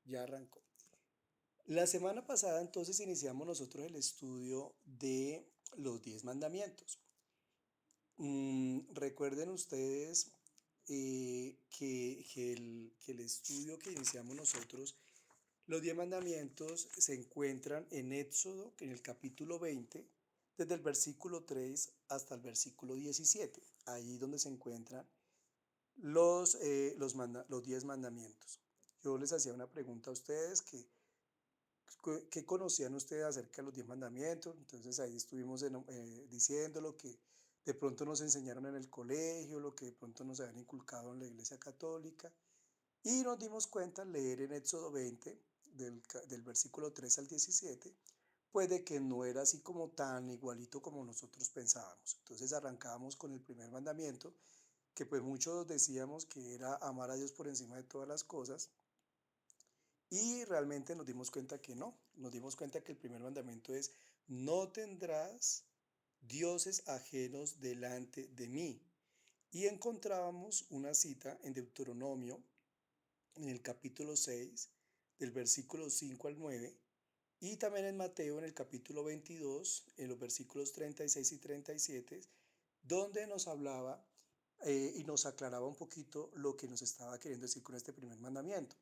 Ya arrancó. La semana pasada entonces iniciamos nosotros el estudio de los 10 mandamientos. Recuerden ustedes que el estudio que iniciamos nosotros, los 10 mandamientos se encuentran en Éxodo, en el capítulo 20, desde el versículo 3 hasta el versículo 17, ahí donde se encuentran los 10 mandamientos. Yo les hacía una pregunta a ustedes ¿qué conocían ustedes acerca de los 10 mandamientos? Entonces ahí estuvimos diciendo lo que de pronto nos enseñaron en el colegio, lo que de pronto nos habían inculcado en la Iglesia Católica. Y nos dimos cuenta al leer en Éxodo 20, del versículo 3 al 17, pues de que no era así como tan igualito como nosotros pensábamos. Entonces arrancábamos con el primer mandamiento, que pues muchos decíamos que era amar a Dios por encima de todas las cosas. Y realmente nos dimos cuenta que no, nos dimos cuenta que el primer mandamiento es, no tendrás dioses ajenos delante de mí. Y encontrábamos una cita en Deuteronomio, en el capítulo 6 del versículo 5 al 9 y también en Mateo, en el capítulo 22 en los versículos 36 y 37 donde nos hablaba y nos aclaraba un poquito lo que nos estaba queriendo decir con este primer mandamiento,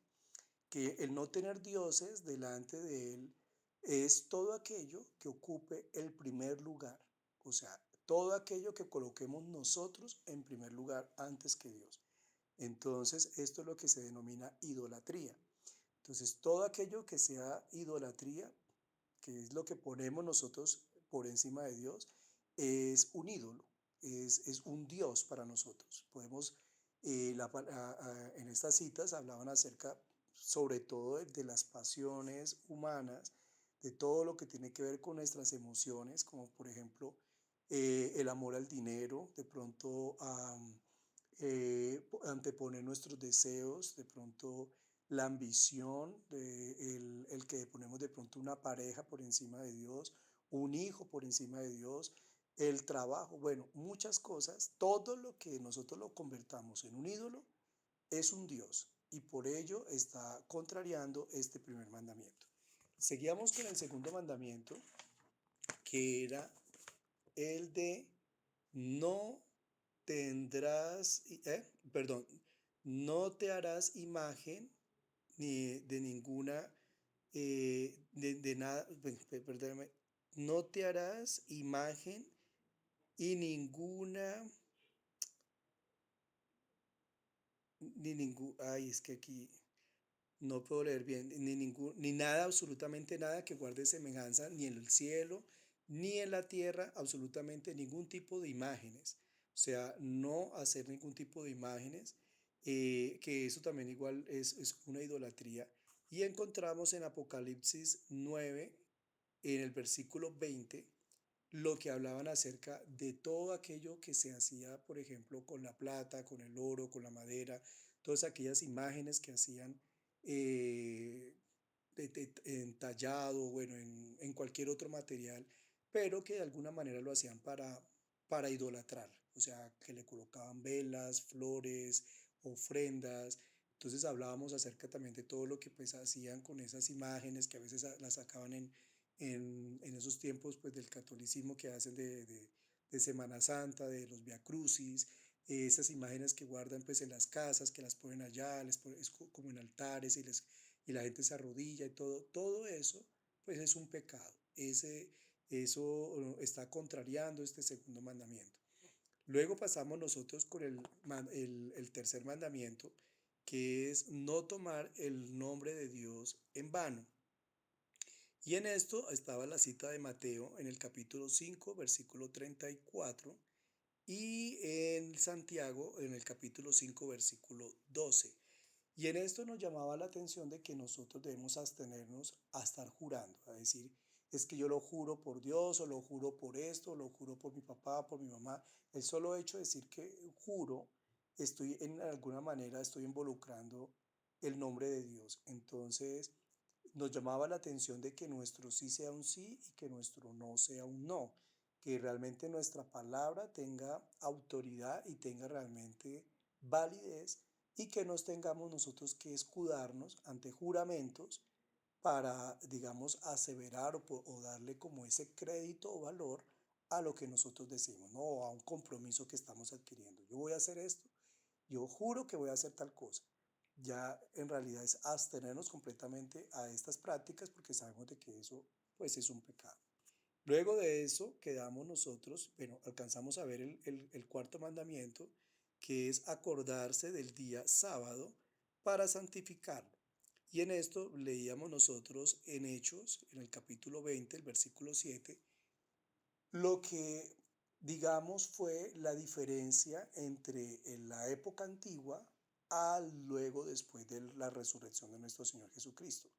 que el no tener dioses delante de él es todo aquello que ocupe el primer lugar, o sea, todo aquello que coloquemos nosotros en primer lugar antes que Dios. Entonces, esto es lo que se denomina idolatría. Entonces, todo aquello que sea idolatría, que es lo que ponemos nosotros por encima de Dios, es un ídolo, es un Dios para nosotros. Podemos, en estas citas hablaban acerca sobre todo de las pasiones humanas, de todo lo que tiene que ver con nuestras emociones, como por ejemplo el amor al dinero, de pronto anteponer nuestros deseos, de pronto la ambición, el que ponemos de pronto una pareja por encima de Dios, un hijo por encima de Dios, el trabajo, bueno, muchas cosas, todo lo que nosotros lo convertamos en un ídolo es un Dios y por ello está contrariando este primer mandamiento. Seguíamos con el segundo mandamiento, que era el de no tendrás, perdón, no te harás imagen ni de ninguna, de nada, perdóname, no te harás imagen y ninguna, ay, es que aquí no puedo leer bien, ni nada, absolutamente nada que guarde semejanza, ni en el cielo, ni en la tierra, absolutamente ningún tipo de imágenes. O sea, no hacer ningún tipo de imágenes, que eso también igual es una idolatría. Y encontramos en Apocalipsis 9 en el versículo 20 lo que hablaban acerca de todo aquello que se hacía, por ejemplo, con la plata, con el oro, con la madera, todas aquellas imágenes que hacían eh, entallado, bueno, en cualquier otro material, pero que de alguna manera lo hacían para idolatrar, o sea, que le colocaban velas, flores, ofrendas. Entonces hablábamos acerca también de todo lo que pues hacían con esas imágenes que a veces las sacaban en esos tiempos pues del catolicismo que hacen de Semana Santa, de los Via Crucis, esas imágenes que guardan pues en las casas, que las ponen allá, es como en altares y la gente se arrodilla y todo eso pues es un pecado. Eso está contrariando este segundo mandamiento. Luego pasamos nosotros con el tercer mandamiento, que es no tomar el nombre de Dios en vano. Y en esto estaba la cita de Mateo en el capítulo 5 versículo 34 y en Santiago en el capítulo 5 versículo 12. Y en esto nos llamaba la atención de que nosotros debemos abstenernos a estar jurando, a decir, es que yo lo juro por Dios, o lo juro por esto, o lo juro por mi papá, por mi mamá. El solo hecho de decir que juro, estoy en alguna manera, estoy involucrando el nombre de Dios. Entonces, nos llamaba la atención de que nuestro sí sea un sí y que nuestro no sea un no, que realmente nuestra palabra tenga autoridad y tenga realmente validez y que nos tengamos nosotros que escudarnos ante juramentos para, digamos, aseverar o darle como ese crédito o valor a lo que nosotros decimos, ¿no? O a un compromiso que estamos adquiriendo. Yo voy a hacer esto, yo juro que voy a hacer tal cosa. Ya en realidad es abstenernos completamente a estas prácticas porque sabemos de que eso pues es un pecado. Luego de eso quedamos nosotros, bueno, alcanzamos a ver el cuarto mandamiento, que es acordarse del día sábado para santificarlo. Y en esto leíamos nosotros en Hechos, en el capítulo 20 el versículo 7 lo que, digamos, fue la diferencia entre en la época antigua a luego después de la resurrección de nuestro Señor Jesucristo.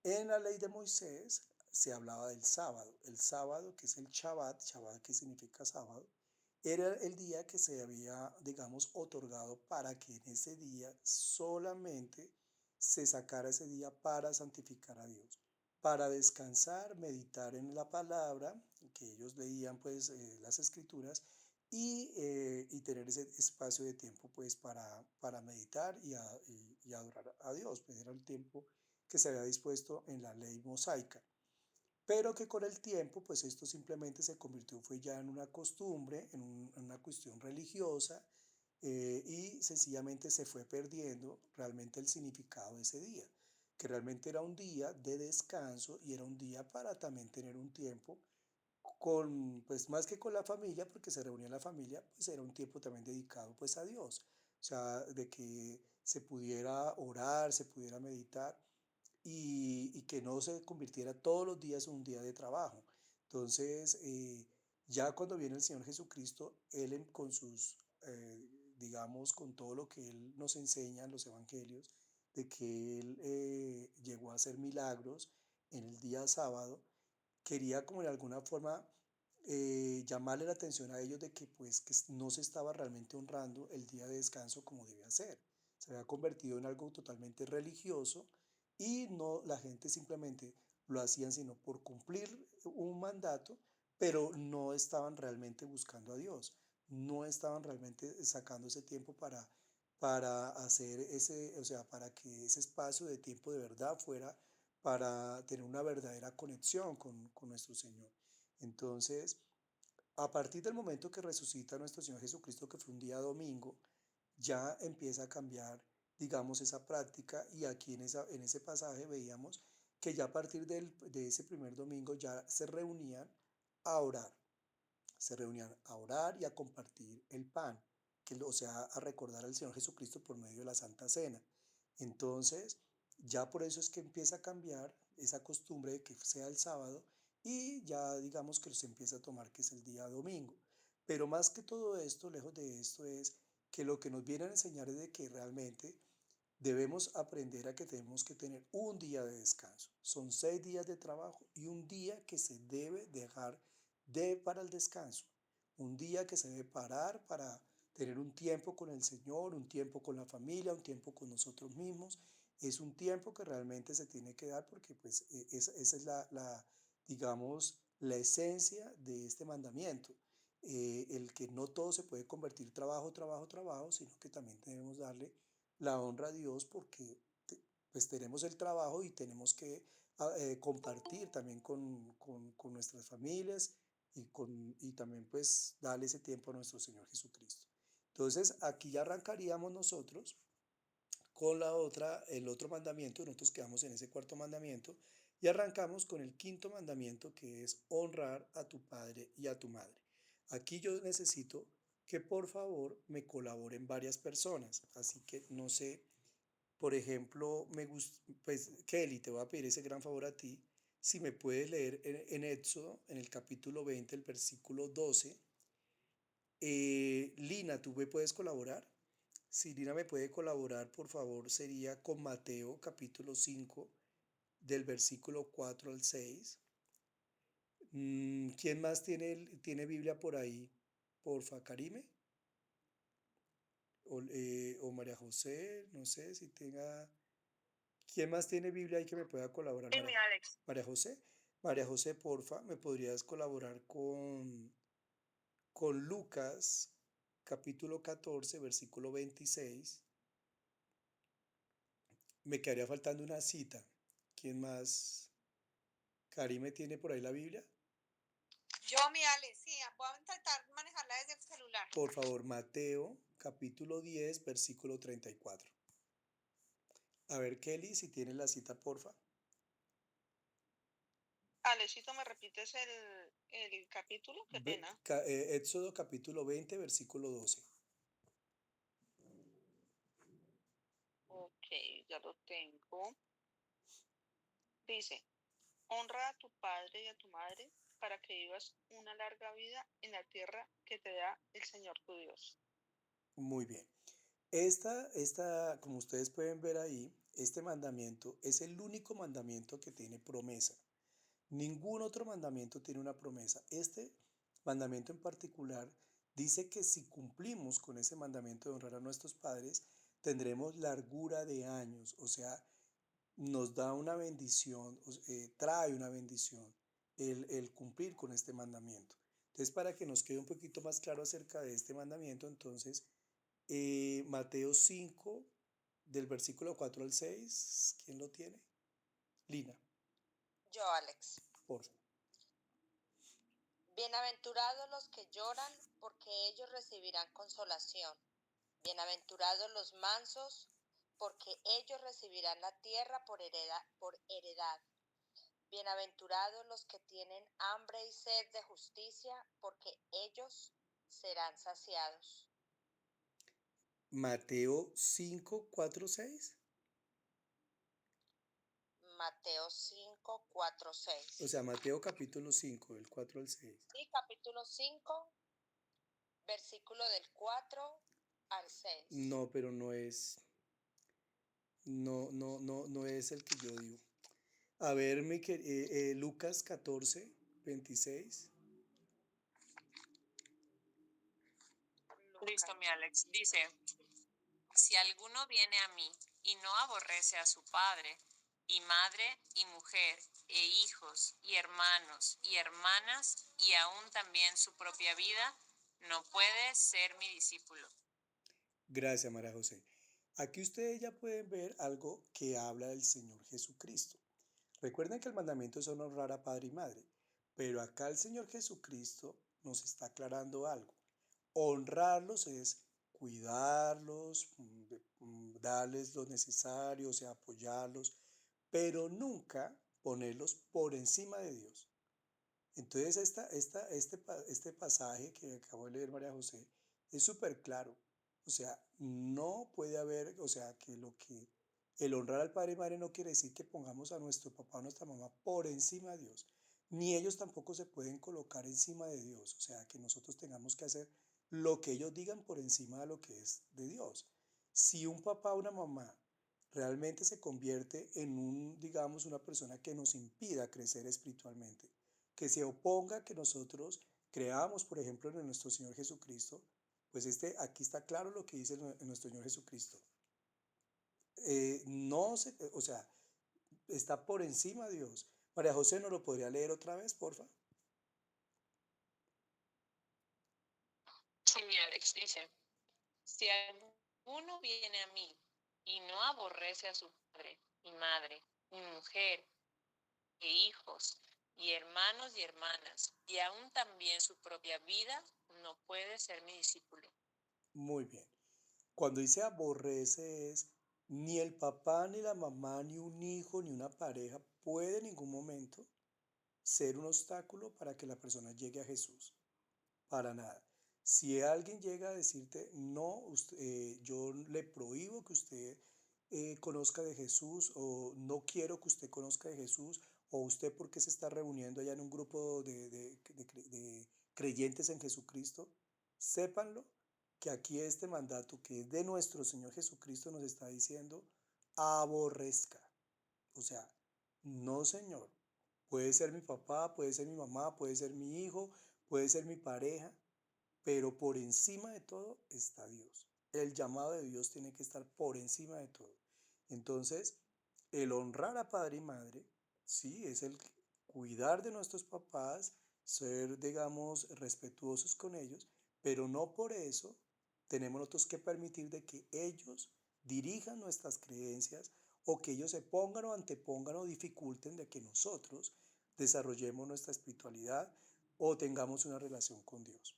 En la ley de Moisés se hablaba del sábado. El sábado, que es el Shabbat, Shabbat que significa sábado, era el día que se había, digamos, otorgado para que en ese día solamente se sacara ese día para santificar a Dios, para descansar, meditar en la palabra, que ellos leían pues las escrituras y tener ese espacio de tiempo pues para meditar y adorar a Dios, pues era el tiempo que se había dispuesto en la ley mosaica, pero que con el tiempo, pues esto simplemente se convirtió, fue ya en una costumbre, en una cuestión religiosa, y sencillamente se fue perdiendo realmente el significado de ese día, que realmente era un día de descanso y era un día para también tener un tiempo con, pues más que con la familia, porque se reunía la familia, pues era un tiempo también dedicado pues a Dios, o sea, de que se pudiera orar, se pudiera meditar y que no se convirtiera todos los días en un día de trabajo. Entonces, ya cuando viene el Señor Jesucristo, Él con sus, digamos, con todo lo que Él nos enseña en los evangelios, de que Él llegó a hacer milagros en el día sábado, quería como de alguna forma llamarle la atención a ellos de que pues que no se estaba realmente honrando el día de descanso como debía ser. Se había convertido en algo totalmente religioso y no la gente simplemente lo hacían sino por cumplir un mandato, pero no estaban realmente buscando a Dios, no estaban realmente sacando ese tiempo para hacer ese, o sea, para que ese espacio de tiempo de verdad fuera para tener una verdadera conexión con nuestro Señor. Entonces, a partir del momento que resucita nuestro Señor Jesucristo, que fue un día domingo, ya empieza a cambiar, digamos, esa práctica y aquí en ese pasaje veíamos que ya a partir de ese primer domingo ya se reunían a orar y a compartir el pan, que, o sea, a recordar al Señor Jesucristo por medio de la Santa Cena. Entonces, ya por eso es que empieza a cambiar esa costumbre de que sea el sábado y ya digamos que se empieza a tomar que es el día domingo. Pero más que todo esto, lejos de esto, es que lo que nos viene a enseñar es de que realmente debemos aprender a que tenemos que tener un día de descanso. Son 6 días de trabajo y un día que se debe dejar para el descanso. Un día que se debe parar para tener un tiempo con el Señor, un tiempo con la familia, un tiempo con nosotros mismos. Es un tiempo que realmente se tiene que dar porque pues esa es digamos, la esencia de este mandamiento. El que no todo se puede convertir trabajo, trabajo, trabajo, sino que también debemos darle la honra a Dios porque pues tenemos el trabajo y tenemos que compartir también con nuestras familias y también pues darle ese tiempo a nuestro Señor Jesucristo. Entonces aquí ya arrancaríamos nosotros con el otro mandamiento, nosotros quedamos en ese cuarto mandamiento y arrancamos con el quinto mandamiento que es honrar a tu padre y a tu madre. Aquí yo necesito que por favor me colaboren varias personas, así que no sé, por ejemplo, pues Kelly, te voy a pedir ese gran favor a ti, si me puedes leer en Éxodo, en el capítulo 20 el versículo 12. Lina, ¿tú me puedes colaborar? Si Lina me puede colaborar, por favor, sería con Mateo capítulo 5 del versículo 4 al 6. ¿Quién más tiene Biblia por ahí? Porfa, Karime o María José, no sé si tenga. ¿Quién más tiene Biblia ahí que me pueda colaborar? Dime, Alex. María José. María José, porfa, ¿me podrías colaborar con Lucas capítulo 14 versículo 26? Me quedaría faltando una cita. ¿Quién más? ¿Karime tiene por ahí la Biblia? Yo, mi Ale, sí, voy a intentar manejarla desde el celular. Por favor, Mateo, capítulo 10, versículo 34. A ver, Kelly, si tienes la cita, porfa. Alecito, ¿me repites el capítulo? Qué pena. Éxodo capítulo 20, versículo 12. Ok, ya lo tengo. Dice, honra a tu padre y a tu madre para que vivas una larga vida en la tierra que te da el Señor tu Dios. Muy bien. Como ustedes pueden ver ahí, este mandamiento es el único mandamiento que tiene promesa. Ningún otro mandamiento tiene una promesa. Este mandamiento en particular dice que si cumplimos con ese mandamiento de honrar a nuestros padres, tendremos largura de años, o sea, nos da una bendición, trae una bendición el cumplir con este mandamiento. Entonces, para que nos quede un poquito más claro acerca de este mandamiento, entonces, Mateo 5, del versículo 4 al 6, ¿quién lo tiene? Lina, Yo, Alex. por favor. Bienaventurados los que lloran, porque ellos recibirán consolación. Bienaventurados los mansos, porque ellos recibirán la tierra por heredad. Bienaventurados los que tienen hambre y sed de justicia, porque ellos serán saciados. Mateo 5, 4, 6. Mateo 5, 4, 6. O sea, Mateo capítulo 5, del 4 al 6. Sí, capítulo 5, versículo del 4 al 6. No, pero no es el que yo digo. A ver, Lucas 14, 26. Listo, mi Alex. Dice, si alguno viene a mí y no aborrece a su padre y madre y mujer e hijos y hermanos y hermanas y aún también su propia vida, no puede ser mi discípulo. Gracias, María José. Aquí ustedes ya pueden ver algo que habla del Señor Jesucristo. Recuerden que el mandamiento es honrar a padre y madre, pero acá el Señor Jesucristo nos está aclarando algo. Honrarlos es cuidarlos, darles lo necesario, o sea, apoyarlos, pero nunca ponerlos por encima de Dios. Entonces, este pasaje que acabo de leer María José es súper claro. O sea, no puede haber, o sea, el honrar al padre y madre no quiere decir que pongamos a nuestro papá o nuestra mamá por encima de Dios. Ni ellos tampoco se pueden colocar encima de Dios. O sea, que nosotros tengamos que hacer lo que ellos digan por encima de lo que es de Dios. Si un papá o una mamá realmente se convierte en digamos, una persona que nos impida crecer espiritualmente, que se oponga a que nosotros creamos, por ejemplo, en nuestro Señor Jesucristo, pues aquí está claro lo que dice nuestro Señor Jesucristo. No se, o sea, está por encima de Dios. María José, ¿no lo podría leer otra vez, porfa? Sí, mi Alex dice, si alguno viene a mí y no aborrece a su padre y madre, y mujer, e hijos, y hermanos y hermanas, y aún también su propia vida, no puede ser mi discípulo. Muy bien. Cuando dice aborrece es ni el papá, ni la mamá, ni un hijo, ni una pareja puede en ningún momento ser un obstáculo para que la persona llegue a Jesús. Para nada. Si alguien llega a decirte, no, yo le prohíbo que usted conozca de Jesús o no quiero que usted conozca de Jesús o usted porque se está reuniendo allá en un grupo de creyentes en Jesucristo, sépanlo que aquí este mandato que es de nuestro Señor Jesucristo nos está diciendo, aborrezca. O sea, no, Señor. Puede ser mi papá, puede ser mi mamá, puede ser mi hijo, puede ser mi pareja, pero por encima de todo está Dios. El llamado de Dios tiene que estar por encima de todo. Entonces, el honrar a padre y madre, sí, es el cuidar de nuestros papás, ser, digamos, respetuosos con ellos, pero no por eso tenemos nosotros que permitir de que ellos dirijan nuestras creencias o que ellos se pongan o antepongan o dificulten de que nosotros desarrollemos nuestra espiritualidad o tengamos una relación con Dios.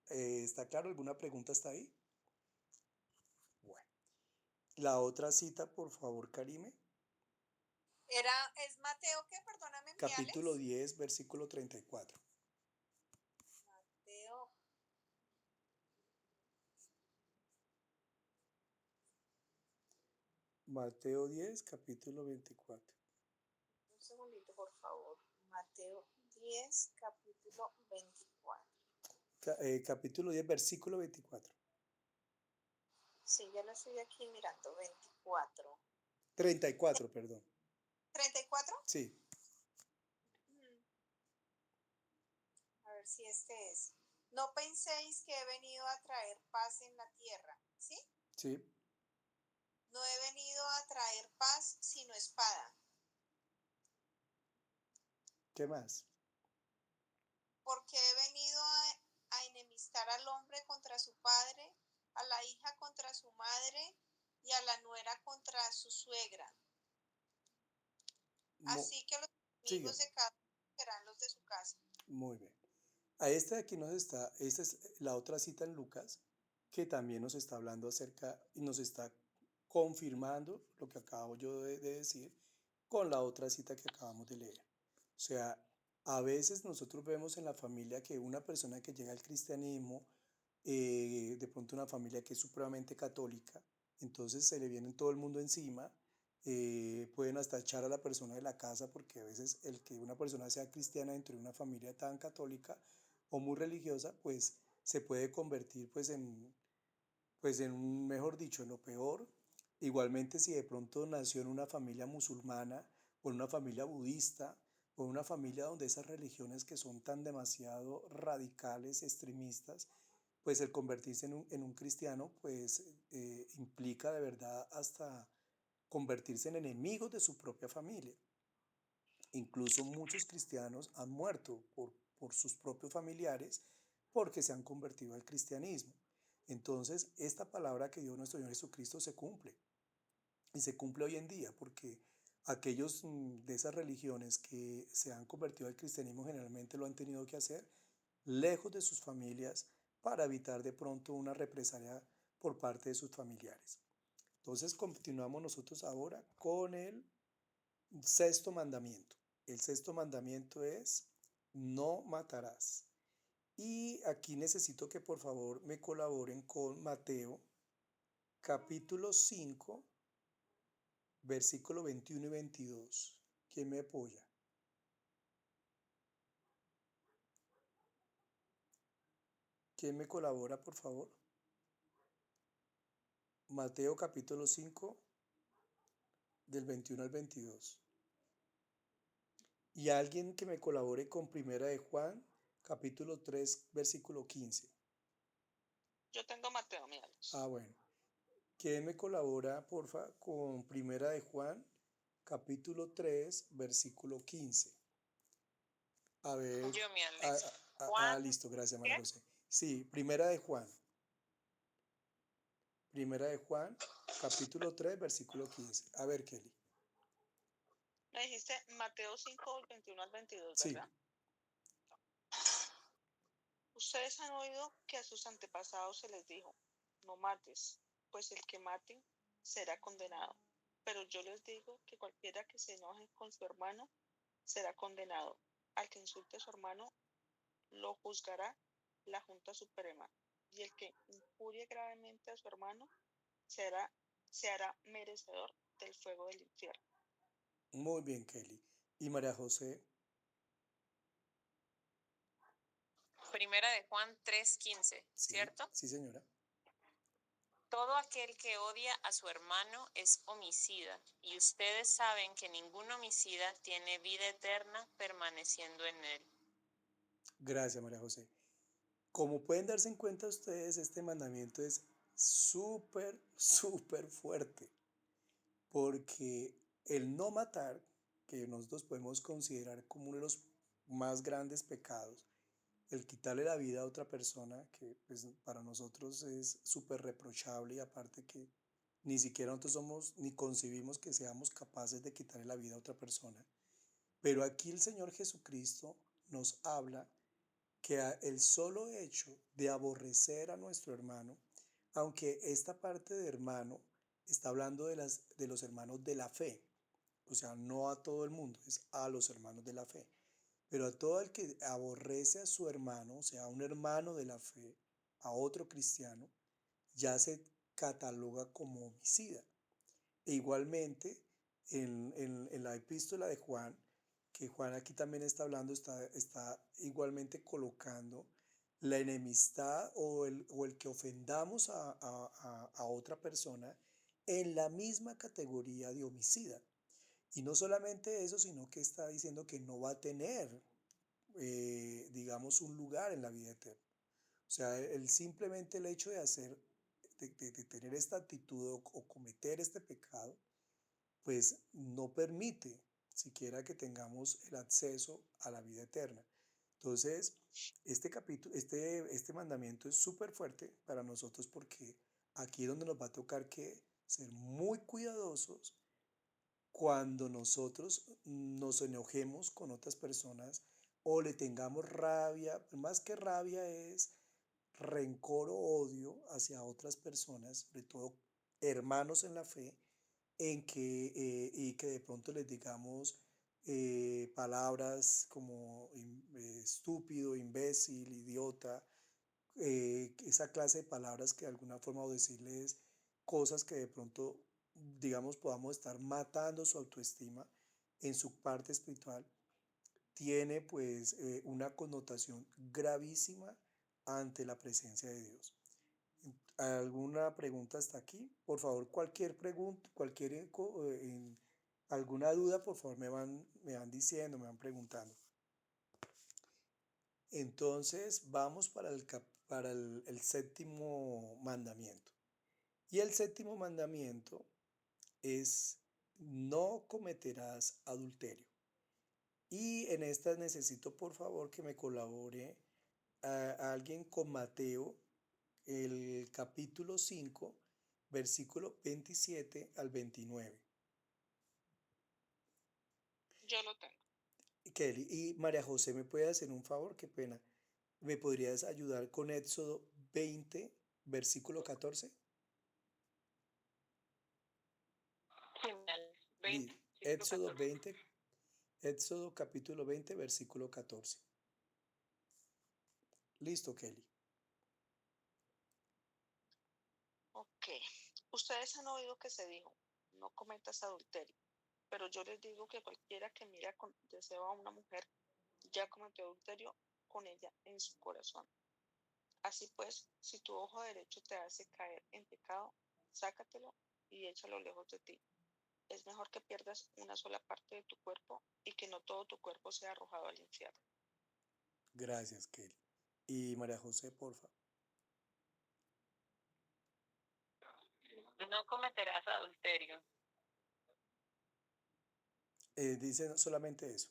¿Está claro? ¿Alguna pregunta hasta ahí? Bueno, la otra cita, por favor, Karime. Es Mateo, ¿qué? Perdóname, mi Capítulo Alex. 10, versículo 34. Mateo. Mateo 10, capítulo 24. Un segundito, por favor. Mateo 10, capítulo 24. Capítulo 10, versículo 24. Sí, ya lo estoy aquí mirando. 24. 34, perdón. ¿34? Sí, A ver si este es. No penséis que he venido a traer paz en la tierra, ¿sí? sí. No he venido a traer paz, sino espada. ¿Qué más? Porque he venido a enemistar al hombre contra su padre, a la hija contra su madre y a la nuera contra su suegra. Así que los Siga. enemigos de cada uno serán los de su casa. Muy bien. A este de aquí esta es la otra cita en Lucas, que también nos está hablando acerca y nos está confirmando lo que acabo yo de decir con la otra cita que acabamos de leer. O sea, a veces nosotros vemos en la familia que una persona que llega al cristianismo, de pronto una familia que es supremamente católica, entonces se le viene todo el mundo encima, pueden hasta echar a la persona de la casa porque a veces el que una persona sea cristiana dentro de una familia tan católica o muy religiosa, pues se puede convertir pues en un, mejor dicho, en lo peor. Igualmente si de pronto nació en una familia musulmana o en una familia budista o en una familia donde esas religiones que son tan demasiado radicales, extremistas, pues el convertirse en un cristiano pues implica de verdad hasta convertirse en enemigos de su propia familia. Incluso muchos cristianos han muerto por sus propios familiares porque se han convertido al cristianismo. Entonces, esta palabra que dio nuestro Señor Jesucristo se cumple. Y se cumple hoy en día porque aquellos de esas religiones que se han convertido al cristianismo generalmente lo han tenido que hacer lejos de sus familias para evitar de pronto una represalia por parte de sus familiares. Entonces continuamos nosotros ahora con el sexto mandamiento. El sexto mandamiento es no matarás. Y aquí necesito que por favor me colaboren con Mateo capítulo 5 versículo 21 y 22. ¿Quién me apoya? ¿Quién me colabora, por favor? Mateo capítulo 5 del 21 al 22. Y alguien que me colabore con Primera de Juan, capítulo 3 versículo 15. Yo tengo Mateo, mi Alex. Bueno. ¿Quién me colabora, porfa, con Primera de Juan, capítulo 3 versículo 15? A ver. Yo, mi Alex. Juan, Listo, gracias, María ¿qué? José. Sí, Primera de Juan. Primera de Juan, capítulo 3 versículo 15. A ver, Kelly. Me dijiste Mateo 5, del 21 al 22, Sí, ¿verdad? Ustedes han oído que a sus antepasados se les dijo, no mates, pues el que mate será condenado. Pero yo les digo que cualquiera que se enoje con su hermano será condenado. Al que insulte a su hermano lo juzgará la Junta Suprema. Y el que injurie gravemente a su hermano se hará merecedor del fuego del infierno. muy bien, Kelly. ¿Y María José? Primera de Juan 3:15, Sí, ¿cierto? sí, señora. Todo aquel que odia a su hermano es homicida, y ustedes saben que ningún homicida tiene vida eterna permaneciendo en él. Gracias, María José. Como pueden darse en cuenta ustedes, este mandamiento es súper, súper fuerte, porque el no matar, que nosotros podemos considerar como uno de los más grandes pecados, el quitarle la vida a otra persona, que pues, para nosotros es súper reprochable y aparte que ni siquiera nosotros somos, ni concebimos que seamos capaces de quitarle la vida a otra persona. Pero aquí el Señor Jesucristo nos habla que el solo hecho de aborrecer a nuestro hermano, aunque esta parte de hermano está hablando de los hermanos de la fe, o sea, no a todo el mundo, es a los hermanos de la fe, pero a todo el que aborrece a su hermano, o sea, a un hermano de la fe, a otro cristiano, ya se cataloga como homicida. E igualmente, en la epístola de Juan, que Juan aquí también está hablando, está igualmente colocando la enemistad o el que ofendamos a otra persona en la misma categoría de homicida. Y no solamente eso, sino que está diciendo que no va a tener, digamos, un lugar en la vida eterna. O sea, simplemente el hecho de hacer, de tener esta actitud o cometer este pecado, pues no permite siquiera que tengamos el acceso a la vida eterna. Entonces, este capítulo, este mandamiento es súper fuerte para nosotros porque aquí es donde nos va a tocar que ser muy cuidadosos cuando nosotros nos enojemos con otras personas o le tengamos rabia, más que rabia es rencor o odio hacia otras personas, sobre todo hermanos en la fe, en que, y que de pronto les digamos palabras como estúpido, imbécil, idiota, esa clase de palabras que de alguna forma o decirles cosas que de pronto, digamos, podamos estar matando su autoestima en su parte espiritual, tiene pues una connotación gravísima ante la presencia de Dios. ¿Alguna pregunta hasta aquí? Por favor, cualquier pregunta, alguna duda, por favor, me van diciendo, me van preguntando. Entonces, vamos para el séptimo mandamiento. Y el séptimo mandamiento es: no cometerás adulterio. Y en esta necesito, por favor, que me colabore a alguien con Mateo, el capítulo 5, versículo 27 al 29. Yo lo tengo. Kelly, y María José, ¿me puede hacer un favor? Qué pena. ¿Me podrías ayudar con Éxodo 20, versículo 14? Genial. 20, versículo Éxodo 14. 20, Éxodo capítulo 20, versículo 14. Listo, Kelly. Ok. Ustedes han oído que se dijo, no cometas adulterio. Pero yo les digo que cualquiera que mira con deseo a una mujer ya cometió adulterio con ella en su corazón. Así pues, si tu ojo derecho te hace caer en pecado, sácatelo y échalo lejos de ti. Es mejor que pierdas una sola parte de tu cuerpo y que no todo tu cuerpo sea arrojado al infierno. Gracias, Kelly. Y María José, porfa. No cometerás adulterio. Dice solamente eso.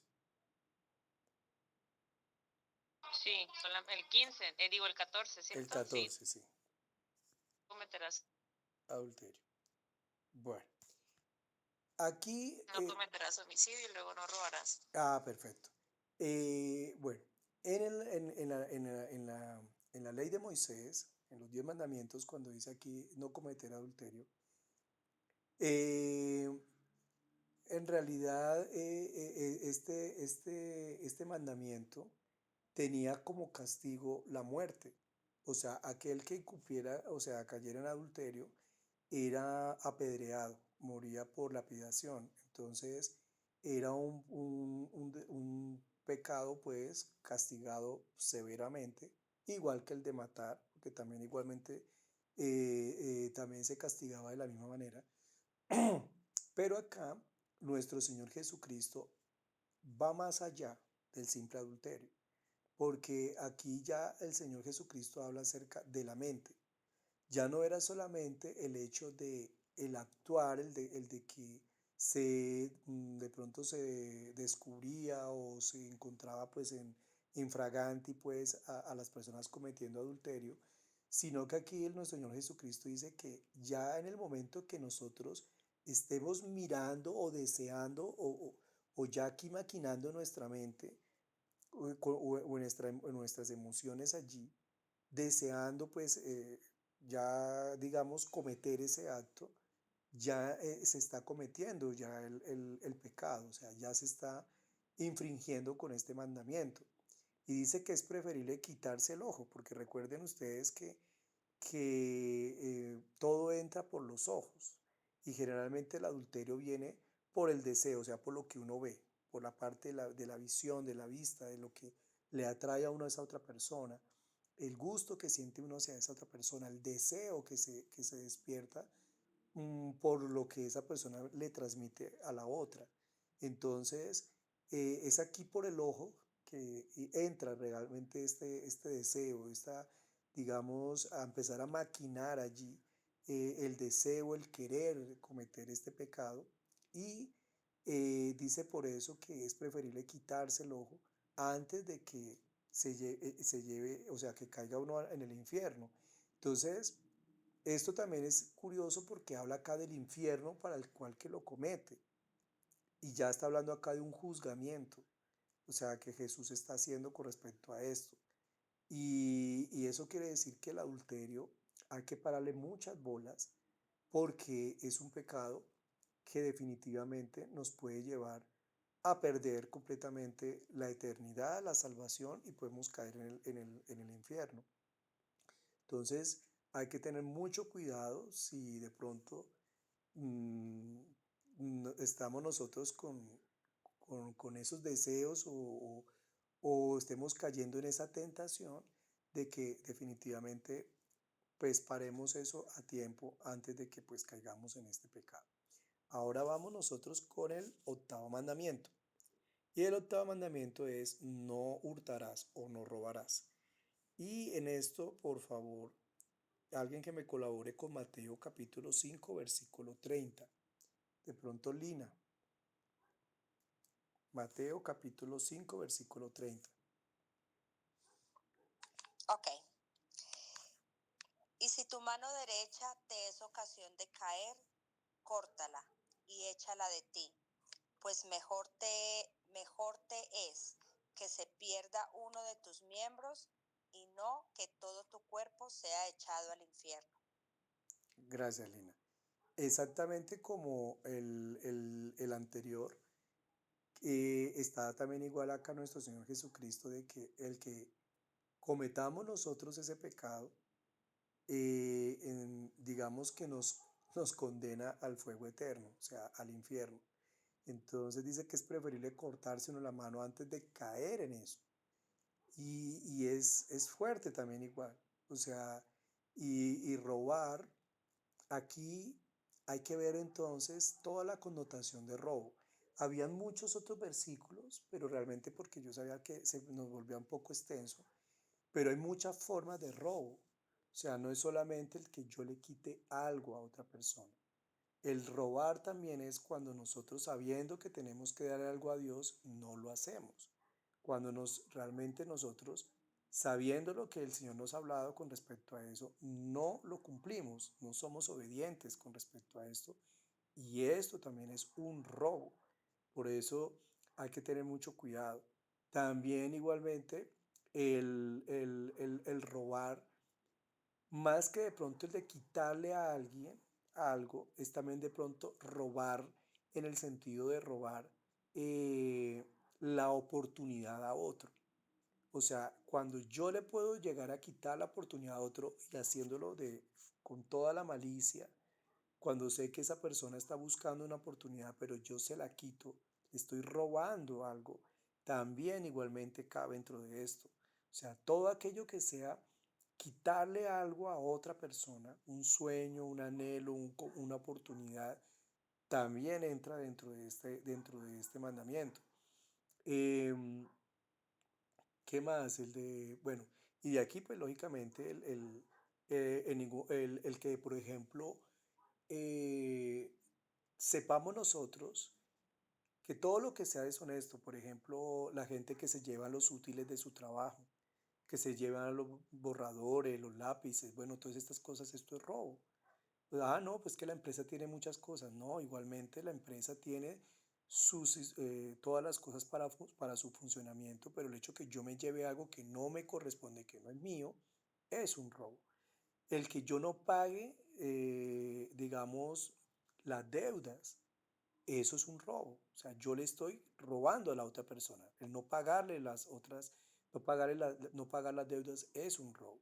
Sí, el 15, digo el 14, El ¿cierto? Sí, 14, sí. cometerás, Adulterio. Bueno, aquí, no cometerás homicidio y luego no robarás. perfecto. Bueno, en la ley de Moisés, en los 10 mandamientos, cuando dice aquí no cometer adulterio, eh, en realidad este mandamiento tenía como castigo la muerte. O sea, aquel que incumpliera, o sea, cayera en adulterio, era apedreado, moría por lapidación. Entonces, era un pecado, pues, castigado severamente, igual que el de matar, porque también igualmente también se castigaba de la misma manera. Pero acá, nuestro Señor Jesucristo va más allá del simple adulterio, porque aquí ya el Señor Jesucristo habla acerca de la mente. Ya no era solamente el hecho de el actuar, el de que de pronto se descubría o se encontraba pues en infraganti pues a las personas cometiendo adulterio, sino que aquí nuestro Señor Jesucristo dice que ya en el momento que nosotros estemos mirando o deseando o ya aquí maquinando en nuestra mente o en nuestras emociones allí, deseando pues ya digamos cometer ese acto, ya se está cometiendo ya el pecado, o sea, ya se está infringiendo con este mandamiento. Y dice que es preferible quitarse el ojo, porque recuerden ustedes que todo entra por los ojos y generalmente el adulterio viene por el deseo, o sea, por lo que uno ve, por la parte de la visión, de la vista, de lo que le atrae a uno a esa otra persona, el gusto que siente uno hacia esa otra persona, el deseo que se despierta por lo que esa persona le transmite a la otra. Entonces, es aquí por el ojo que entra realmente este deseo, digamos, a empezar a maquinar allí el deseo, el querer cometer este pecado. Y dice por eso que es preferible quitarse el ojo antes de que se lleve, o sea, que caiga uno en el infierno. Entonces, esto también es curioso porque habla acá del infierno para el cual que lo comete. Y ya está hablando acá de un juzgamiento, o sea, que Jesús está haciendo con respecto a esto. Y eso quiere decir que el adulterio hay que pararle muchas bolas porque es un pecado que definitivamente nos puede llevar a perder completamente la eternidad, la salvación y podemos caer en el infierno. Entonces hay que tener mucho cuidado si de pronto mm, estamos nosotros con esos deseos o estemos cayendo en esa tentación de que definitivamente pues paremos eso a tiempo antes de que pues caigamos en este pecado. Ahora vamos nosotros con el octavo mandamiento. Y el octavo mandamiento es no hurtarás o no robarás. Y en esto, por favor, alguien que me colabore con Mateo capítulo 5 versículo 30. De pronto, Lina. Mateo capítulo 5 versículo 30. Ok. Y si tu mano derecha te es ocasión de caer, córtala y échala de ti, pues mejor te es que se pierda uno de tus miembros y no que todo tu cuerpo sea echado al infierno. Gracias, Lina. Exactamente como el anterior, está también igual acá nuestro Señor Jesucristo de que el que cometamos nosotros ese pecado, digamos que nos condena al fuego eterno, o sea, al infierno. Entonces dice que es preferible cortarse uno la mano antes de caer en eso. Y es fuerte también igual. O sea, y robar, aquí hay que ver entonces toda la connotación de robo. Habían muchos otros versículos, pero realmente porque yo sabía que se nos volvía un poco extenso, pero hay muchas formas de robo. O sea, no es solamente el que yo le quite algo a otra persona. El robar también es cuando nosotros sabiendo que tenemos que dar algo a Dios, no lo hacemos. Cuando realmente nosotros, sabiendo lo que el Señor nos ha hablado con respecto a eso, no lo cumplimos, no somos obedientes con respecto a esto. Y esto también es un robo. Por eso hay que tener mucho cuidado. También igualmente el robar, más que de pronto el de quitarle a alguien algo, es también de pronto robar en el sentido de robar eh, la oportunidad a otro. O sea, cuando yo le puedo llegar a quitar la oportunidad a otro y haciéndolo con toda la malicia, cuando sé que esa persona está buscando una oportunidad, pero yo se la quito, le estoy robando algo, también igualmente cabe dentro de esto. O sea, todo aquello que sea quitarle algo a otra persona, un sueño, un anhelo, una oportunidad, también entra dentro de este mandamiento. Em, ¿Qué más? Bueno, y de aquí pues lógicamente el que, por ejemplo, eh, sepamos nosotros que todo lo que sea deshonesto, por ejemplo, la gente que se lleva los útiles de su trabajo, que se llevan los borradores, los lápices, bueno, todas estas cosas, esto es robo. No, pues que la empresa tiene muchas cosas. No, igualmente la empresa tiene todas las cosas para su funcionamiento, pero el hecho que yo me lleve algo que no me corresponde, que no es mío, es un robo. El que yo no pague, digamos, las deudas, eso es un robo. O sea, yo le estoy robando a la otra persona. El no pagarle las otras, no pagar las deudas es un robo.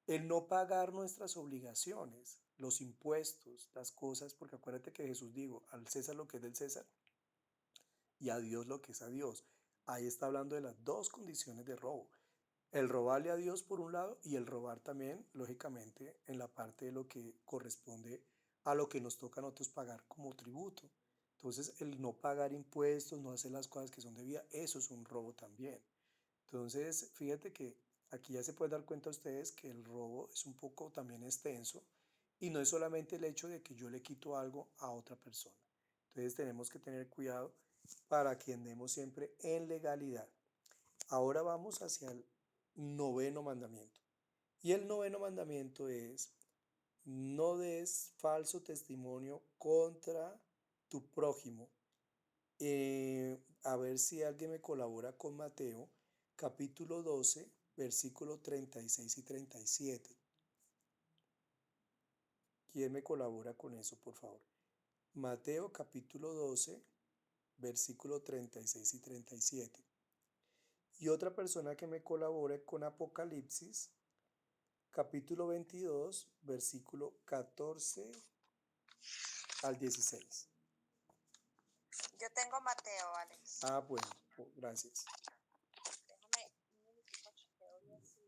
El no pagar nuestras obligaciones, los impuestos, las cosas, porque acuérdate que Jesús dijo, al César lo que es del César y a Dios lo que es a Dios. Ahí está hablando de las dos condiciones de robo. El robarle a Dios por un lado y el robar también, lógicamente, en la parte de lo que corresponde a lo que nos toca a nosotros pagar como tributo. Entonces, el no pagar impuestos, no hacer las cosas que son debidas, eso es un robo también. Entonces, fíjate que aquí ya se pueden dar cuenta ustedes que el robo es un poco también extenso y no es solamente el hecho de que yo le quito algo a otra persona. Entonces, tenemos que tener cuidado para que andemos siempre en legalidad. Ahora vamos hacia el noveno mandamiento. Y el noveno mandamiento es, no des falso testimonio contra tu prójimo. A ver si alguien me colabora con Mateo, capítulo 12, versículo 36 y 37. ¿Quién me colabora con eso, por favor? Mateo, capítulo 12, versículo 36 y 37. Y otra persona que me colabore con Apocalipsis, capítulo 22, versículo 14 al 16. Yo tengo Mateo, Alex. Bueno, gracias. Déjame un minutico, chequeo bien si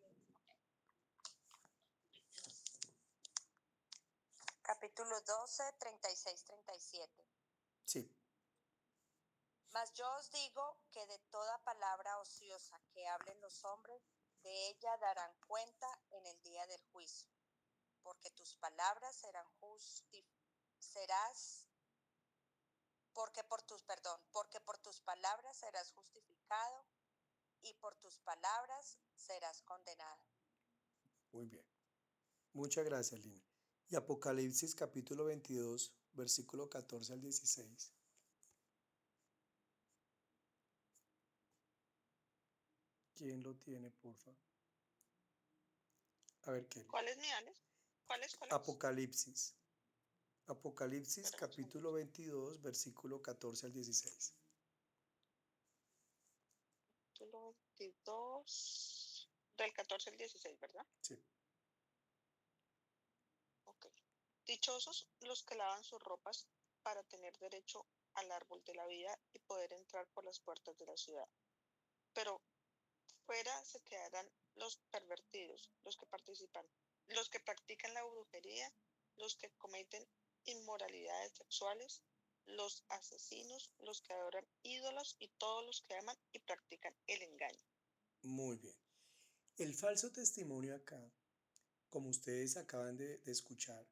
capítulo 12, 36, 37. Sí, Mas yo os digo que de toda palabra ociosa que hablen los hombres, de ella darán cuenta en el día del juicio, porque tus palabras porque por tus palabras serás justificado y por tus palabras serás condenado. muy bien. Muchas gracias, Lina. Y Apocalipsis capítulo 22, versículo 14 al 16. ¿Quién lo tiene, porfa? A ver, Kelly. ¿Cuál es mi Alex? ¿Cuál es? Apocalipsis. Apocalipsis Espera un capítulo segundo. 22, versículo 14 al 16. Capítulo 22, del 14 al 16, ¿verdad? Sí. Ok. Dichosos los que lavan sus ropas para tener derecho al árbol de la vida y poder entrar por las puertas de la ciudad. Pero fuera se quedarán los pervertidos, los que practican la brujería, los que cometen inmoralidades sexuales, los asesinos, los que adoran ídolos y todos los que aman y practican el engaño. Muy bien. El falso testimonio acá, como ustedes acaban de escuchar,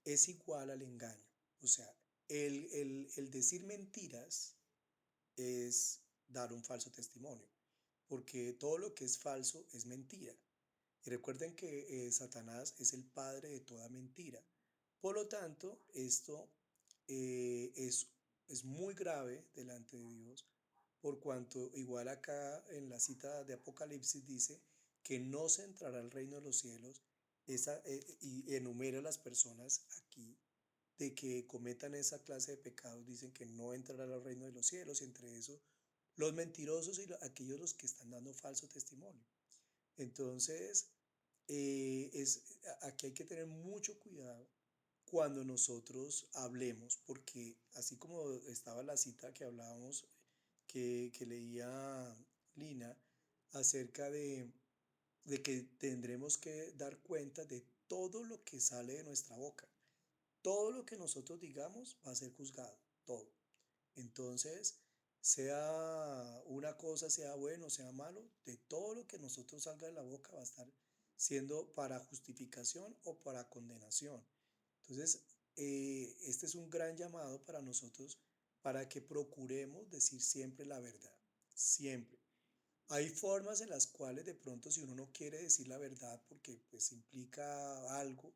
es igual al engaño. O sea, el decir mentiras es dar un falso testimonio, porque todo lo que es falso es mentira. Y recuerden que Satanás es el padre de toda mentira. Por lo tanto, esto es muy grave delante de Dios, por cuanto igual acá en la cita de Apocalipsis dice que no se entrará al reino de los cielos y enumera a las personas aquí de que cometan esa clase de pecados, dicen que no entrarán al reino de los cielos, y entre eso los mentirosos y aquellos los que están dando falso testimonio. Entonces, aquí hay que tener mucho cuidado cuando nosotros hablemos, porque así como estaba la cita que hablábamos, que leía Lina, acerca de que tendremos que dar cuenta de todo lo que sale de nuestra boca. Todo lo que nosotros digamos va a ser juzgado, todo. Entonces, sea una cosa, sea bueno, sea malo, de todo lo que nosotros salga de la boca va a estar siendo para justificación o para condenación. Entonces, este es un gran llamado para nosotros para que procuremos decir siempre la verdad, siempre. Hay formas en las cuales de pronto si uno no quiere decir la verdad porque pues implica algo,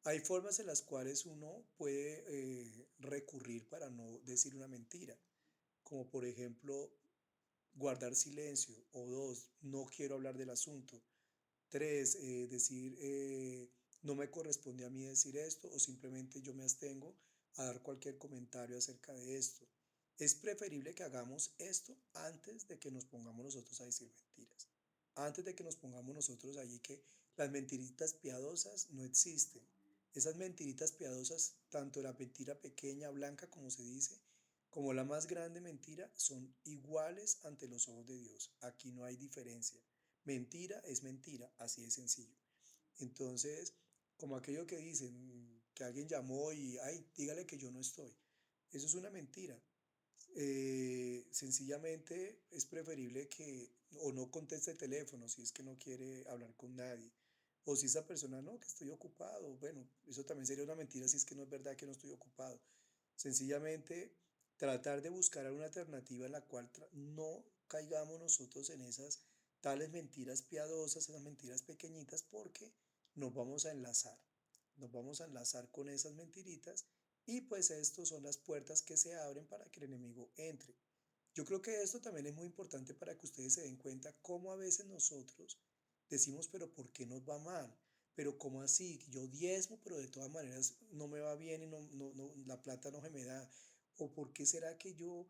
hay formas en las cuales uno puede recurrir para no decir una mentira, como por ejemplo guardar silencio, o dos, no quiero hablar del asunto. Tres, decir, no me corresponde a mí decir esto o simplemente yo me abstengo a dar cualquier comentario acerca de esto. Es preferible que hagamos esto antes de que nos pongamos nosotros a decir mentiras. Antes de que nos pongamos nosotros allí que las mentiritas piadosas no existen. Esas mentiritas piadosas, tanto la mentira pequeña, blanca, como se dice, como la más grande mentira, son iguales ante los ojos de Dios. Aquí no hay diferencia. Mentira es mentira, así de sencillo. Entonces, como aquello que dicen, que alguien llamó y, ay, dígale que yo no estoy. Eso es una mentira. Sencillamente es preferible que o no conteste el teléfono si es que no quiere hablar con nadie. O si esa persona no, que estoy ocupado. Bueno, eso también sería una mentira si es que no es verdad que no estoy ocupado. Sencillamente tratar de buscar alguna alternativa en la cual no caigamos nosotros en esas tales mentiras piadosas, esas mentiras pequeñitas, porque nos vamos a enlazar. Nos vamos a enlazar con esas mentiritas y pues estos son las puertas que se abren para que el enemigo entre. Yo creo que esto también es muy importante para que ustedes se den cuenta cómo a veces nosotros decimos, pero ¿por qué nos va mal? Pero ¿cómo así? Yo diezmo, pero de todas maneras no me va bien y la plata no se me da. ¿O por qué será que yo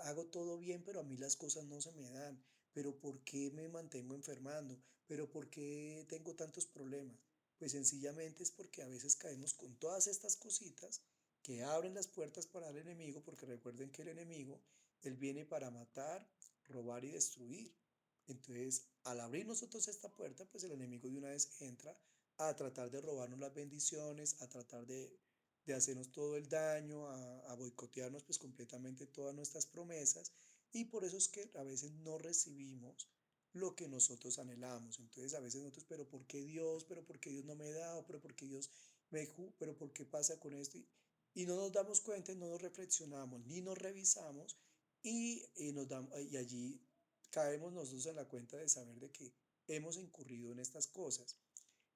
hago todo bien, pero a mí las cosas no se me dan? ¿Pero por qué me mantengo enfermando? ¿Pero por qué tengo tantos problemas? Pues sencillamente es porque a veces caemos con todas estas cositas que abren las puertas para el enemigo, porque recuerden que el enemigo, él viene para matar, robar y destruir. Entonces, al abrir nosotros esta puerta, pues el enemigo de una vez entra a tratar de robarnos las bendiciones, a tratar de hacernos todo el daño, a boicotearnos pues completamente todas nuestras promesas. Y por eso es que a veces no recibimos lo que nosotros anhelamos. Entonces a veces nosotros, pero ¿por qué Dios? ¿Pero por qué Dios no me da? ¿O pero por qué Dios pero por qué pasa con esto? Y no nos damos cuenta, no nos reflexionamos, ni nos revisamos y allí caemos nosotros en la cuenta de saber de que hemos incurrido en estas cosas.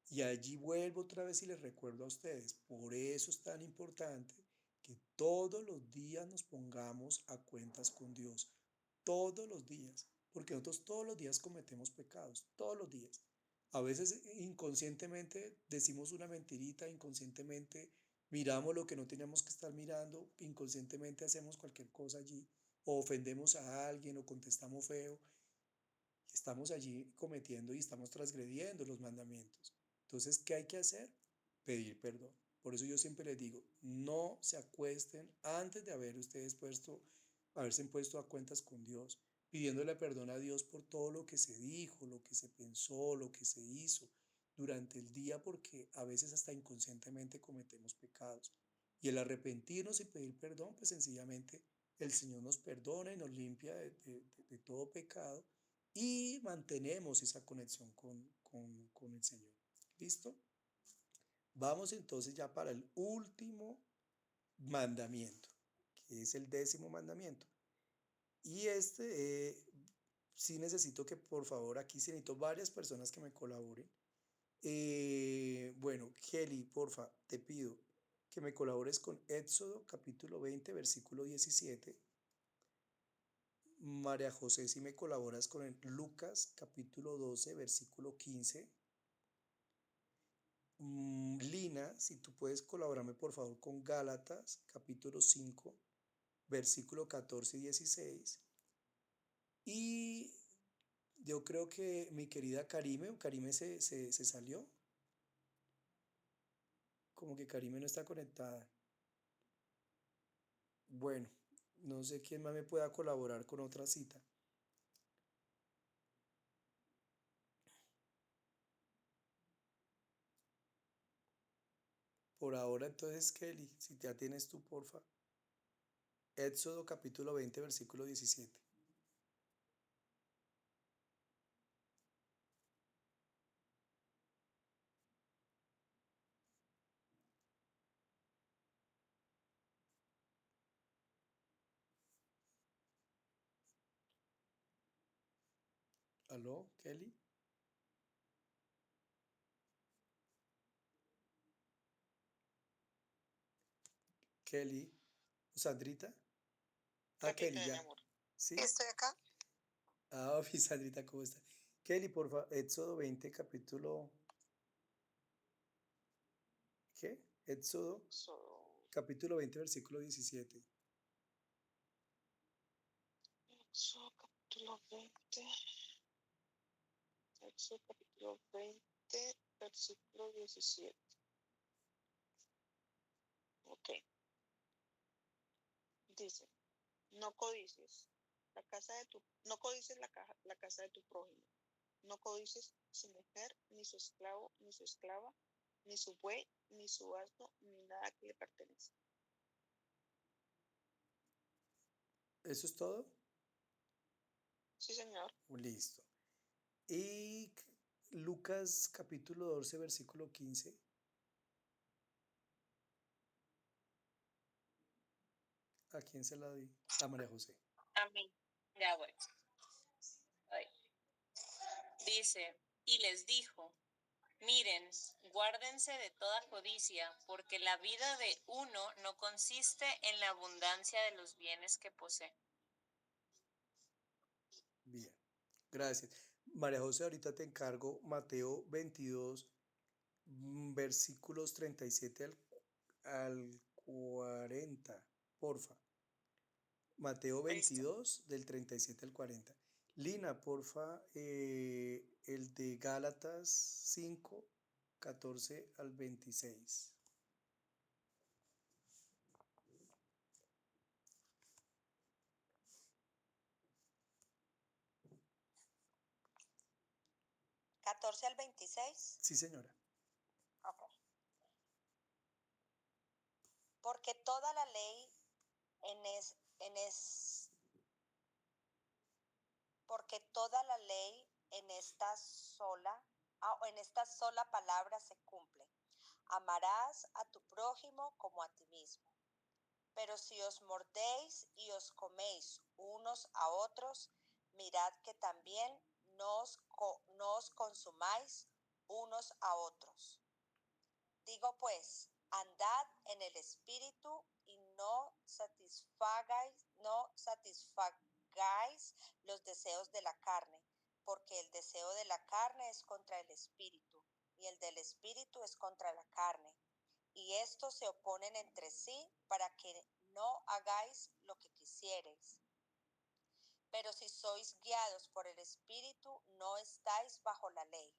Y allí vuelvo otra vez y les recuerdo a ustedes, por eso es tan importante que todos los días nos pongamos a cuentas con Dios, todos los días, porque nosotros todos los días cometemos pecados, todos los días. A veces inconscientemente decimos una mentirita, inconscientemente miramos lo que no teníamos que estar mirando, inconscientemente hacemos cualquier cosa allí, o ofendemos a alguien o contestamos feo, estamos allí cometiendo y estamos transgrediendo los mandamientos. Entonces, ¿qué hay que hacer? Pedir perdón. Por eso yo siempre les digo, no se acuesten antes de haberse puesto a cuentas con Dios, pidiéndole perdón a Dios por todo lo que se dijo, lo que se pensó, lo que se hizo durante el día, porque a veces hasta inconscientemente cometemos pecados. Y el arrepentirnos y pedir perdón, pues sencillamente el Señor nos perdona y nos limpia de todo pecado y mantenemos esa conexión con el Señor. ¿Listo? Vamos entonces ya para el último mandamiento, que es el 10.º mandamiento. Y sí necesito que por favor, aquí sí necesito varias personas que me colaboren. Bueno, Kelly, porfa, te pido que me colabores con Éxodo capítulo 20, versículo 17. María José, si me colaboras con el Lucas capítulo 12, versículo 15. Lina, si tú puedes colaborarme por favor con Gálatas capítulo 5, versículo 14 y 16. Y yo creo que mi querida Karime se salió. Como que Karime no está conectada. Bueno, no sé quién más me pueda colaborar con otra cita. Por ahora entonces, Kelly, si ya tienes tú, porfa. Éxodo capítulo 20, versículo 17. ¿Aló, Kelly? Kelly, Sandrita. Ah, Kelly, Repite, mi ya. amor. ¿Sí? Estoy acá. Ah, mi Sandrita, ¿cómo está? Kelly, por favor, Éxodo 20, capítulo... ¿Qué? Éxodo, So, capítulo 20, versículo 17. Capítulo 20. Capítulo 20, versículo 17. Ok. Dice, no codicies no codicies la casa de tu prójimo. No codicies su mujer, ni su esclavo, ni su esclava, ni su buey, ni su asno, ni nada que le pertenece. ¿Eso es todo? Sí, señor. Listo. Y Lucas, capítulo 12, versículo 15. ¿A quién se la di? A María José. A mí. Ya voy. Ay. Dice, y les dijo, miren, guárdense de toda codicia, porque la vida de uno no consiste en la abundancia de los bienes que posee. Bien, gracias. María José, ahorita te encargo Mateo 22, versículos 37 al 40, porfa. Mateo Listo. 22, del 37 al 40. Lina, porfa, el de Gálatas 5, 14 al 26. 14 al 26. Sí, señora. Ok. Porque toda la ley porque toda la ley en esta sola palabra se cumple. Amarás a tu prójimo como a ti mismo. Pero si os mordéis y os coméis unos a otros, mirad que también no os consumáis unos a otros. Digo pues, andad en el espíritu y no satisfagáis los deseos de la carne, porque el deseo de la carne es contra el espíritu, y el del espíritu es contra la carne. Y estos se oponen entre sí para que no hagáis lo que quisiereis. Pero si sois guiados por el espíritu, no estáis bajo la ley.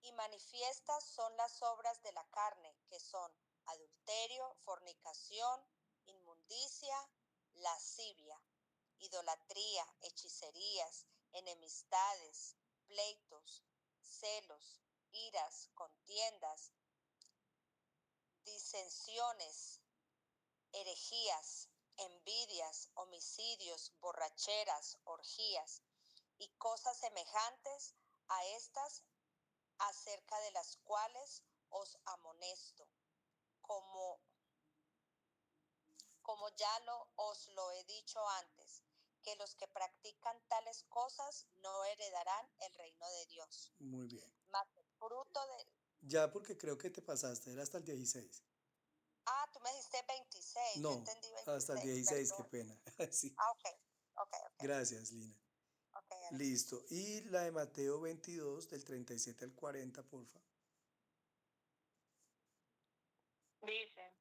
Y manifiestas son las obras de la carne, que son adulterio, fornicación, inmundicia, lascivia, idolatría, hechicerías, enemistades, pleitos, celos, iras, contiendas, disensiones, herejías, envidias, homicidios, borracheras, orgías y cosas semejantes a estas, acerca de las cuales os amonesto, como ya os lo he dicho antes, que los que practican tales cosas no heredarán el reino de Dios. Muy bien. Mas el fruto de... Ya porque creo que te pasaste, era hasta el 16. Ah, tú me dijiste 26, yo No, entendí hasta el 26, 16, qué perdón. pena. Sí, Ah, ok, ok, ok, gracias, Lina. ok, Alex. Listo. Y la de Mateo 22, del 37 al 40, porfa. Dice,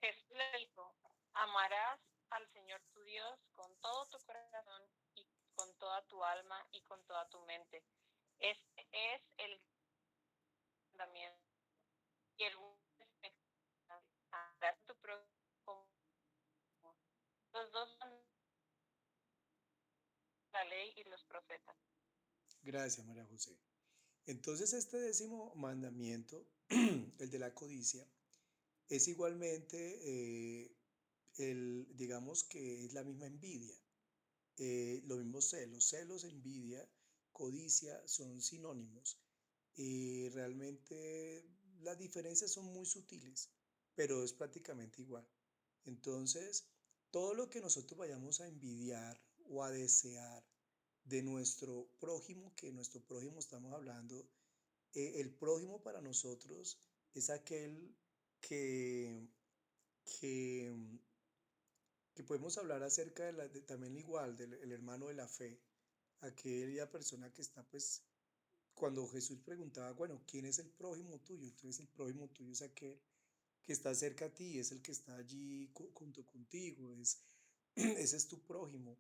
Jesús le dijo, amarás al Señor tu Dios con todo tu corazón y con toda tu alma y con toda tu mente. Este es el mandamiento y el amarás a tu prójimo como los dos son la ley y los profetas. Gracias, María José. Entonces, este 10.º mandamiento, el de la codicia, es igualmente, digamos que es la misma envidia. Los mismos celos, envidia, codicia son sinónimos. Realmente las diferencias son muy sutiles, pero es prácticamente igual. Entonces, todo lo que nosotros vayamos a envidiar o a desear de nuestro prójimo, que nuestro prójimo estamos hablando, el prójimo para nosotros es aquel que, que, que podemos hablar acerca también igual, del el hermano de la fe, aquella persona que está pues cuando Jesús preguntaba, bueno, ¿quién es el prójimo tuyo? Entonces el prójimo tuyo es aquel que está cerca a ti, es el que está allí junto contigo, ese es tu prójimo.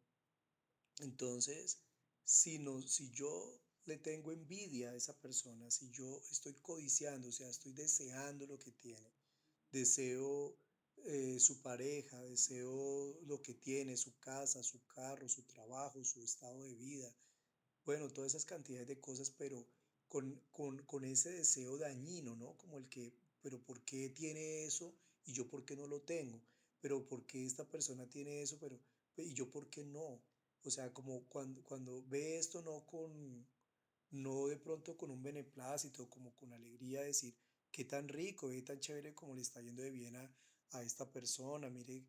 Entonces, si yo le tengo envidia a esa persona, si yo estoy codiciando, o sea, estoy deseando lo que tiene, deseo su pareja, deseo lo que tiene, su casa, su carro, su trabajo, su estado de vida, bueno, todas esas cantidades de cosas, pero con ese deseo dañino, ¿no? Como el que, pero ¿por qué tiene eso y yo por qué no lo tengo? Pero ¿por qué esta persona tiene eso, pero y yo por qué no? O sea, como cuando ve esto no de pronto con un beneplácito, como con alegría, decir, qué tan rico, qué tan chévere como le está yendo de bien a esta persona, mire,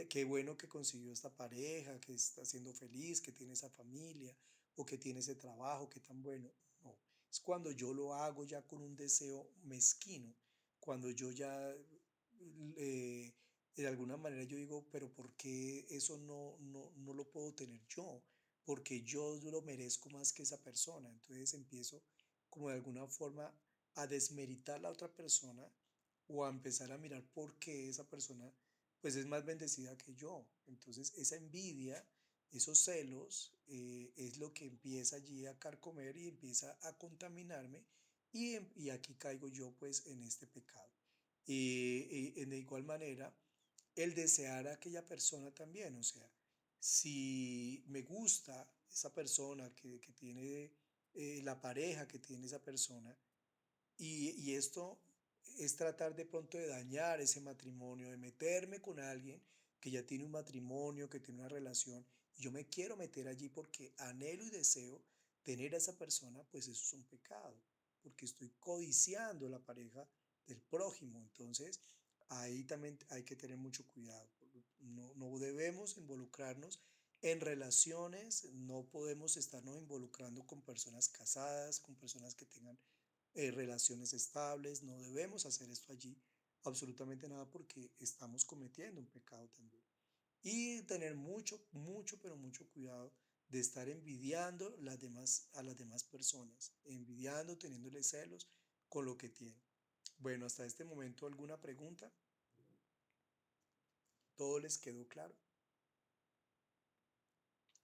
qué bueno que consiguió esta pareja, que está siendo feliz, que tiene esa familia o que tiene ese trabajo, qué tan bueno. No, es cuando yo lo hago ya con un deseo mezquino, cuando yo ya de alguna manera yo digo, pero ¿por qué eso no lo puedo tener yo? Porque yo lo merezco más que esa persona. Entonces empiezo como de alguna forma a desmeritar a la otra persona o a empezar a mirar por qué esa persona pues es más bendecida que yo. Entonces esa envidia, esos celos es lo que empieza allí a carcomer y empieza a contaminarme y aquí caigo yo pues en este pecado. Y de igual manera, el desear a aquella persona también, o sea, si me gusta esa persona que tiene la pareja que tiene esa persona, y esto es tratar de pronto de dañar ese matrimonio, de meterme con alguien que ya tiene un matrimonio, que tiene una relación, y yo me quiero meter allí porque anhelo y deseo tener a esa persona, pues eso es un pecado, porque estoy codiciando la pareja del prójimo. Entonces, ahí también hay que tener mucho cuidado. No debemos involucrarnos en relaciones, no podemos estarnos involucrando con personas casadas, con personas que tengan relaciones estables, no debemos hacer esto allí, absolutamente nada, porque estamos cometiendo un pecado también. Y tener mucho, mucho, pero mucho cuidado de estar envidiando a las demás personas, envidiando, teniéndole celos con lo que tienen. Bueno, hasta este momento, ¿alguna pregunta? ¿Todo les quedó claro?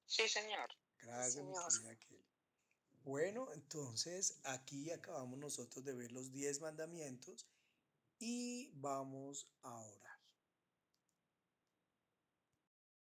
Sí, señor. Sí, Gracias, mi señor. querida Kelly. Bueno, entonces aquí acabamos nosotros de ver los 10 mandamientos y vamos a orar.